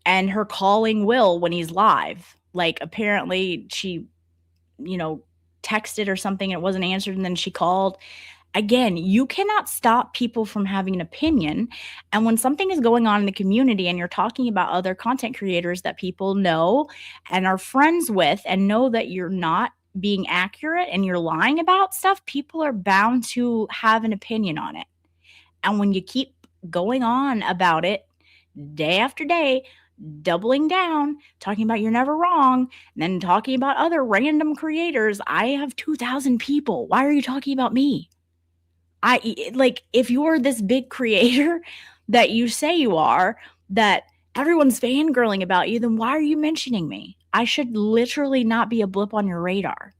her calling Will when he's live, like, apparently she, you know, texted or something and it wasn't answered, and then she called. Again, you cannot stop people from having an opinion. And when something is going on in the community and you're talking about other content creators that people know and are friends with and know that you're not being accurate and you're lying about stuff, people are bound to have an opinion on it. And when you keep going on about it day after day, doubling down, talking about you're never wrong, and then talking about other random creators. I have 2,000 people. Why are you talking about me? Like, if you're this big creator that you say you are, that everyone's fangirling about you, then why are you mentioning me? I should literally not be a blip on your radar.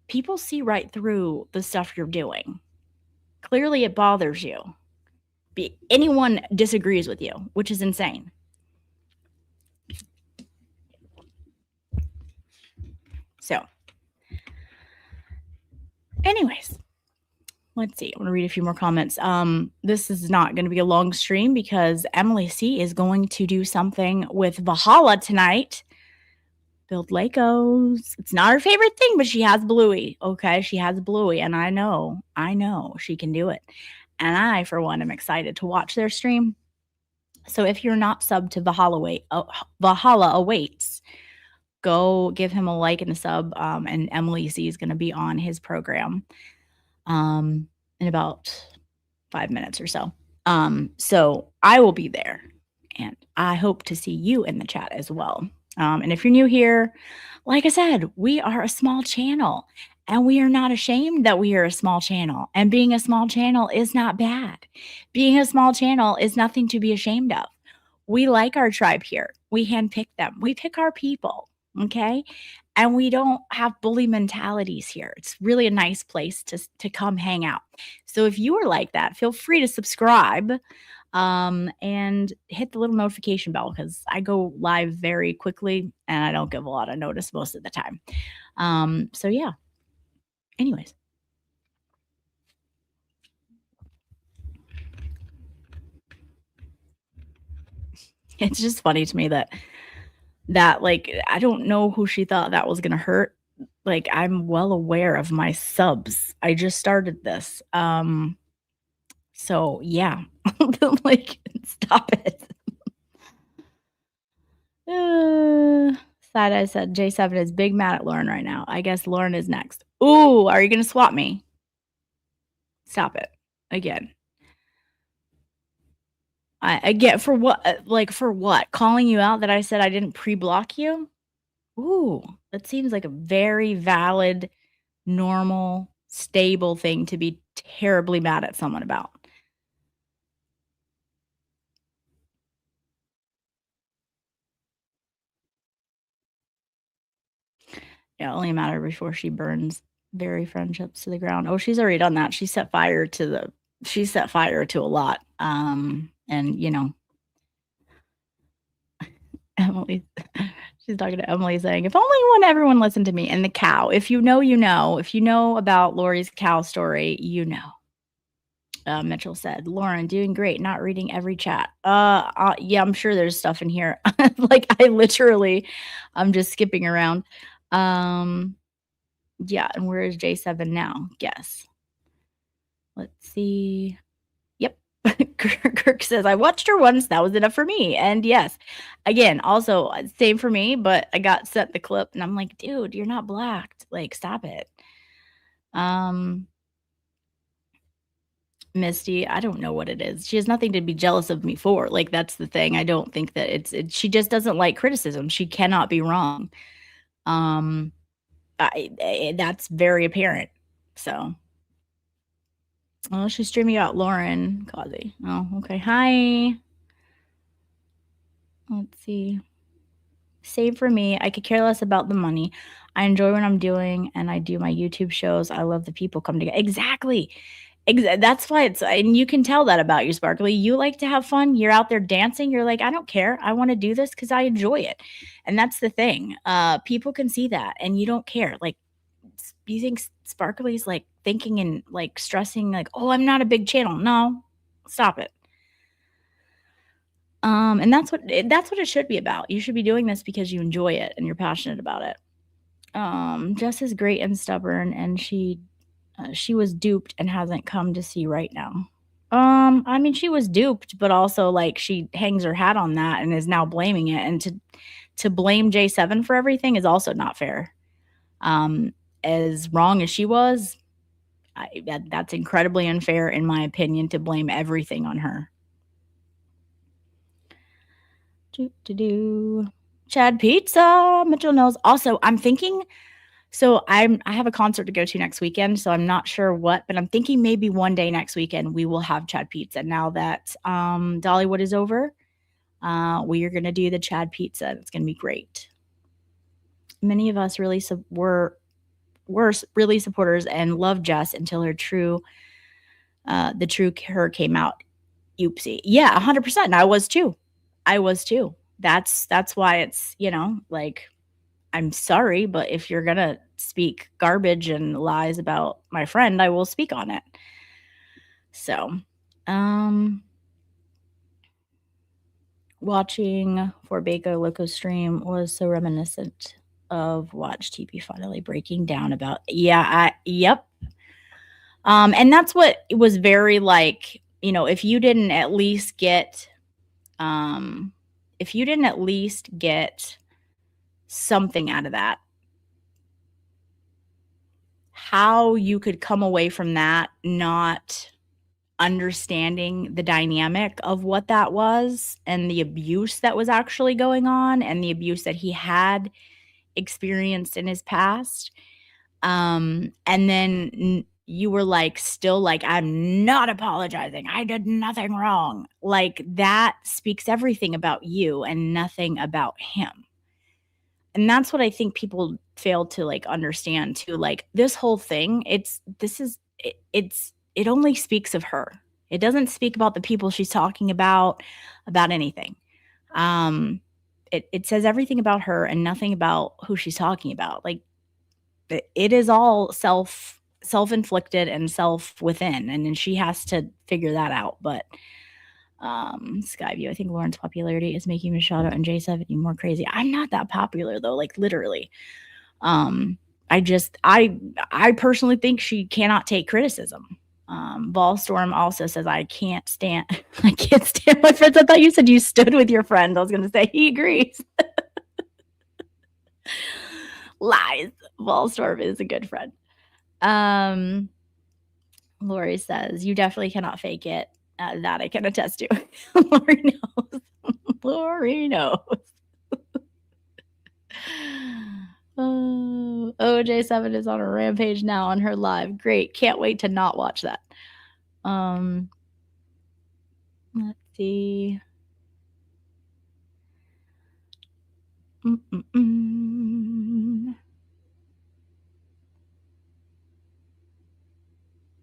People see right through the stuff you're doing. Clearly it bothers you. Anyone disagrees with you, which is insane. So, anyways, let's see. I'm going to read a few more comments. This is not going to be a long stream because Emily C is going to do something with Valhalla tonight. Build Legos. It's not her favorite thing, but she has Bluey. Okay, she has Bluey, and I know she can do it. And I, for one, am excited to watch their stream. So if you're not subbed to Valhalla Awaits, go give him a like and a sub. And Emily C is going to be on his program in about 5 minutes or so. So I will be there, and I hope to see you in the chat as well. And if you're new here, Like I said, we are a small channel and we are not ashamed that we are a small channel. And being a small channel is not bad. Being a small channel is nothing to be ashamed of. We like our tribe here. We handpick them. We pick our people. Okay. And we don't have bully mentalities here. It's really a nice place to come hang out. So if you are like that, feel free to subscribe and hit the little notification bell because I go live very quickly and I don't give a lot of notice most of the time. So yeah. Anyways. It's just funny to me that like I don't know who she thought that was gonna hurt. Like I'm well aware of my subs. I just started this. So yeah. Like stop it. Side eye said J7 is big mad at Lauren right now. I guess Lauren is next. Ooh, are you gonna swap me? Stop it. Again. Again, for what? Like for what? Calling you out that I said I didn't pre-block you? Ooh, that seems like a very valid, normal, stable thing to be terribly mad at someone about. Yeah, only a matter before she burns very friendships to the ground. Oh, she's already done that. She set fire to a lot. And you know, Emily, she's talking to Emily saying, if only everyone listened to me. And the cow, if you know, you know. If you know about Lori's cow story, you know. Mitchell said, Lauren, doing great, not reading every chat. Yeah, I'm sure there's stuff in here. Like I'm just skipping around. Yeah, and where is J7 now? Guess. Let's see. Yep. Kirk says, I watched her once. That was enough for me. And yes, again, also same for me, but I got sent the clip and I'm like, dude, you're not blacked. Like, stop it. Misty, I don't know what it is. She has nothing to be jealous of me for. Like, that's the thing. I don't think that she just doesn't like criticism. She cannot be wrong. That's very apparent. So, oh, she's streaming out Lauren Causey. Oh, okay. Hi. Let's see. Save for me. I could care less about the money. I enjoy what I'm doing and I do my YouTube shows. I love the people come together. Exactly. That's why and you can tell that about you, Sparkly. You like to have fun. You're out there dancing. You're like, I don't care. I want to do this because I enjoy it. And that's the thing. People can see that and you don't care. Like, you think Sparkly's like thinking and like stressing, like, oh, I'm not a big channel. No, stop it. And that's what it should be about. You should be doing this because you enjoy it and you're passionate about it. Jess is great and stubborn, and she was duped and hasn't come to see right now. I mean, she was duped, but also like she hangs her hat on that and is now blaming it. And to blame J7 for everything is also not fair. As wrong as she was, that's incredibly unfair, in my opinion, to blame everything on her. Chad Pizza, Mitchell knows. Also, I'm thinking, so I have a concert to go to next weekend, so I'm not sure what, but I'm thinking maybe one day next weekend we will have Chad Pizza. Now that Dollywood is over, we are going to do the Chad Pizza. It's going to be great. Many of us really were really supporters and loved Jess until the true her came out. Oopsie. Yeah, 100%. And I was too. That's why it's, you know, like, I'm sorry, but if you're going to speak garbage and lies about my friend, I will speak on it. So, watching for Baco Loco stream was so reminiscent of Watch TP finally breaking down about, yep. And that's what it was very like, you know, if you didn't at least get something out of that, how you could come away from that not understanding the dynamic of what that was and the abuse that was actually going on and the abuse that he had experienced in his past. And then you were like, still like, I'm not apologizing. I did nothing wrong. Like, that speaks everything about you and nothing about him. And that's what I think people fail to like understand too. Like, this whole thing, it only speaks of her. It doesn't speak about the people she's talking about anything. It says everything about her and nothing about who she's talking about. Like, it is all self-inflicted and self-within, and then she has to figure that out. But Skyview, I think Lauren's popularity is making Machado and J7 more crazy. I'm not that popular though, like literally. I personally think she cannot take criticism. Ballstorm also says, I can't stand my friends. I thought you said you stood with your friends. I was gonna say he agrees. Lies. Ballstorm is a good friend. Lori says, you definitely cannot fake it. That I can attest to. Lori knows. Lori knows. OJ7 is on a rampage now on her live. Great. Can't wait to not watch that. Let's see.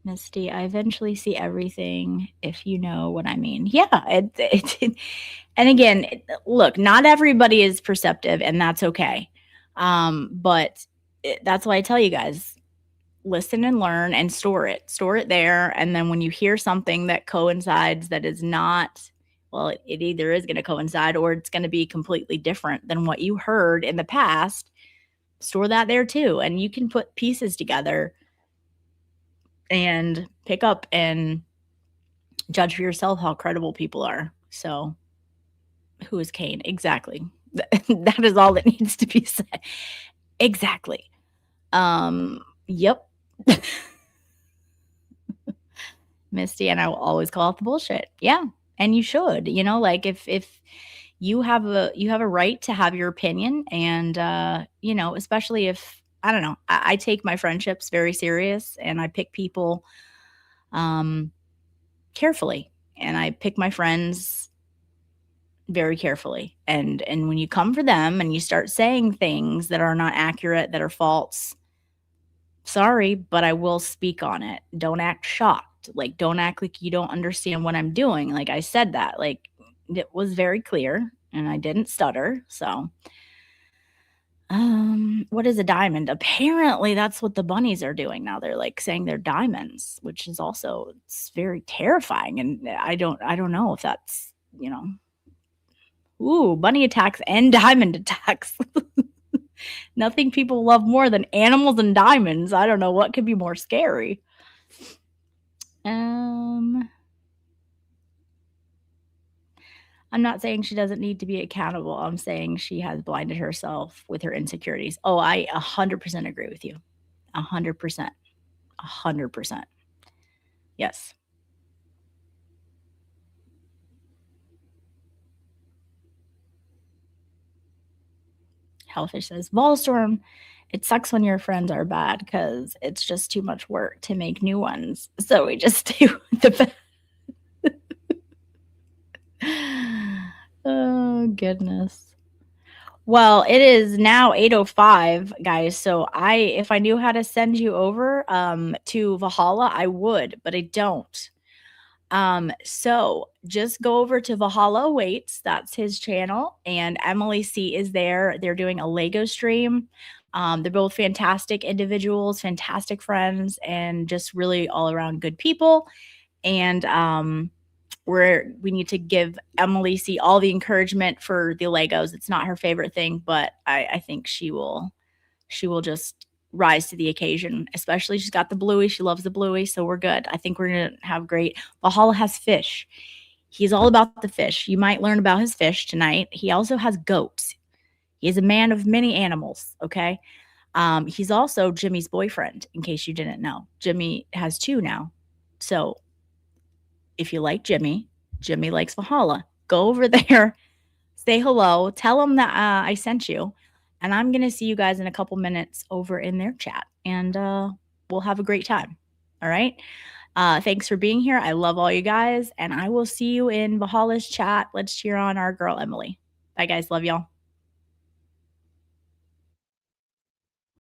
Misty, I eventually see everything, if you know what I mean. Yeah. And again, look, not everybody is perceptive, and that's okay. But that's why I tell you guys, listen and learn and store it there. And then when you hear something that coincides, that is not, well, it either is going to coincide or it's going to be completely different than what you heard in the past, store that there too. And you can put pieces together and pick up and judge for yourself how credible people are. So who is Kane? Exactly. That is all that needs to be said. Exactly. Yep. Misty, and I will always call out the bullshit. Yeah. And you should, like if you have a right to have your opinion, and especially if, I don't know, I take my friendships very serious, and I pick people carefully, and I pick my friends very carefully. And when you come for them and you start saying things that are not accurate, that are false, sorry, but I will speak on it. Don't act shocked. Like, don't act like you don't understand what I'm doing. Like, I said that, like, it was very clear, and I didn't stutter. So what is a diamond? Apparently that's what the bunnies are doing now. They're like saying they're diamonds, which is also, it's very terrifying. And I don't know if that's, bunny attacks and diamond attacks. Nothing people love more than animals and diamonds. I don't know what could be more scary. I'm not saying she doesn't need to be accountable. I'm saying she has blinded herself with her insecurities. Oh, I 100% agree with you. 100%. 100%. Yes. Hellfish says, Ballstorm, it sucks when your friends are bad because it's just too much work to make new ones. So we just do the best. Oh, goodness. Well, it is now 8:05, guys. So if I knew how to send you over to Valhalla, I would, but I don't. So just go over to Valhalla Awaits. That's his channel. And Emily C is there. They're doing a Lego stream. They're both fantastic individuals, fantastic friends, and just really all around good people. And we need to give Emily C all the encouragement for the Legos. It's not her favorite thing, but I think she will just rise to the occasion. Especially, she's got the Bluey. She loves the Bluey, so we're good. I think we're gonna have great. Valhalla has fish. He's all about the fish. You might learn about his fish tonight. He also has goats. He is a man of many animals. Okay. He's also Jimmy's boyfriend, in case you didn't know. Jimmy has 2 now. So if you like Jimmy likes Valhalla. Go over there, say hello, tell him that I sent you, And I'm going to see you guys in a couple minutes over in their chat, and we'll have a great time. All right. Thanks for being here. I love all you guys, and I will see you in Valhalla's chat. Let's cheer on our girl, Emily. Bye, guys. Love y'all.